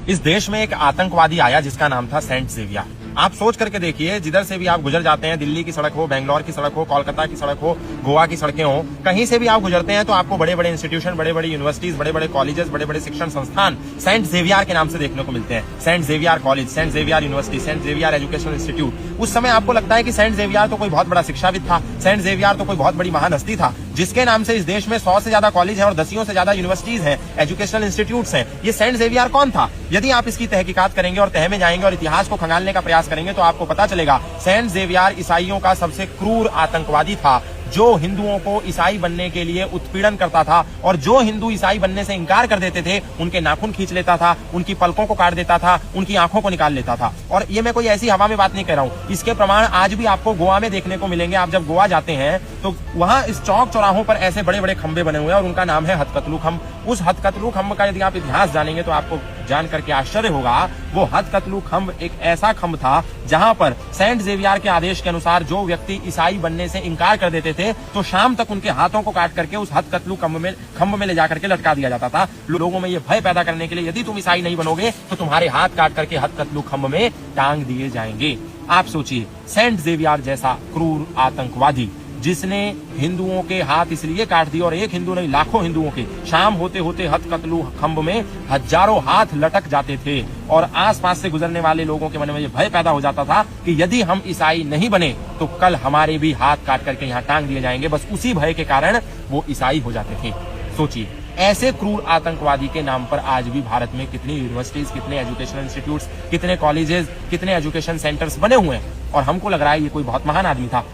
इस देश में एक आतंकवादी आया जिसका नाम था सेंट जेवियर। आप सोच करके देखिए, जिधर से भी आप गुजर जाते हैं, दिल्ली की सड़क हो, बेंगलोर की सड़क हो, कोलकाता की सड़क हो, गोवा की सड़कें हो, कहीं से भी आप गुजरते हैं तो आपको बड़े बड़े इंस्टीट्यूशन, बड़े बड़े यूनिवर्सिटीज, बड़े बड़े कॉलेजेस, बड़े बड़े शिक्षण संस्थान सेंट जेवियर के नाम से देखने को मिलते हैं। Saint Xavier college, Saint Xavier university, Saint Xavier educational institute. उस समय आपको लगता है कि सेंट जेवियर तो कोई बहुत बड़ा शिक्षाविद था, सेंट जेवियर तो कोई बहुत बड़ी महान हस्ती था, जिसके नाम से इस देश में 100 से ज्यादा कॉलेज है और 10 से ज्यादा यूनिवर्सिटीज हैं, एजुकेशनल इंस्टीट्यूट्स हैं। ये सेंट जेवियर कौन था? यदि आप इसकी तहकीकात करेंगे और तह में जाएंगे और इतिहास को खंगालने का प्रयास करेंगे तो आपको पता चलेगा सेंट जेवियर ईसाइयों का सबसे क्रूर आतंकवादी था, जो हिंदुओं को ईसाई बनने के लिए उत्पीड़न करता था और जो हिंदू ईसाई बनने से इंकार कर देते थे उनके नाखून खींच लेता था, उनकी पलकों को काट देता था, उनकी आंखों को निकाल लेता था। और ये मैं कोई ऐसी हवा में बात नहीं कर रहा हूं, इसके प्रमाण आज भी आपको गोवा में देखने को मिलेंगे। आप जब गोवा जाते हैं तो वहां इस चौक चौराहों पर ऐसे बड़े बड़े खंबे बने हुए हैं और उनका नाम है हथकतलू खंब। उस हथकतलू खंब का यदि आप इतिहास जानेंगे तो आपको जान करके आश्चर्य होगा। वो हथकतलू खंब एक ऐसा खंब था जहां पर सेंट जेवियर के आदेश के अनुसार जो व्यक्ति ईसाई बनने से इंकार कर देते थे तो शाम तक उनके हाथों को काट करके उस हथकतलू खंब में ले जाकर के लटका दिया जाता था, लोगों में ये भय पैदा करने के लिए यदि तुम ईसाई नहीं बनोगे तो तुम्हारे हाथ काट करके हथकतलू खंब में टांग दिए जाएंगे। आप सोचिए, सेंट जेवियर जैसा क्रूर आतंकवादी जिसने हिंदुओं के हाथ इसलिए काट दिए, और एक हिंदू नहीं लाखों हिंदुओं के, शाम होते होते हथकतलू खंब में हजारों हाथ लटक जाते थे और आसपास से गुजरने वाले लोगों के मन में यह भय पैदा हो जाता था कि यदि हम ईसाई नहीं बने तो कल हमारे भी हाथ काट करके यहाँ टांग दिए जाएंगे। बस उसी भय के कारण वो ईसाई हो जाते थे। सोचिए, ऐसे क्रूर आतंकवादी के नाम पर आज भी भारत में कितनी यूनिवर्सिटीज, कितने एजुकेशनल इंस्टीट्यूट्स, कितने कॉलेजेस, कितने एजुकेशन सेंटर्स बने हुए हैं और हमको लग रहा है ये कोई बहुत महान आदमी था।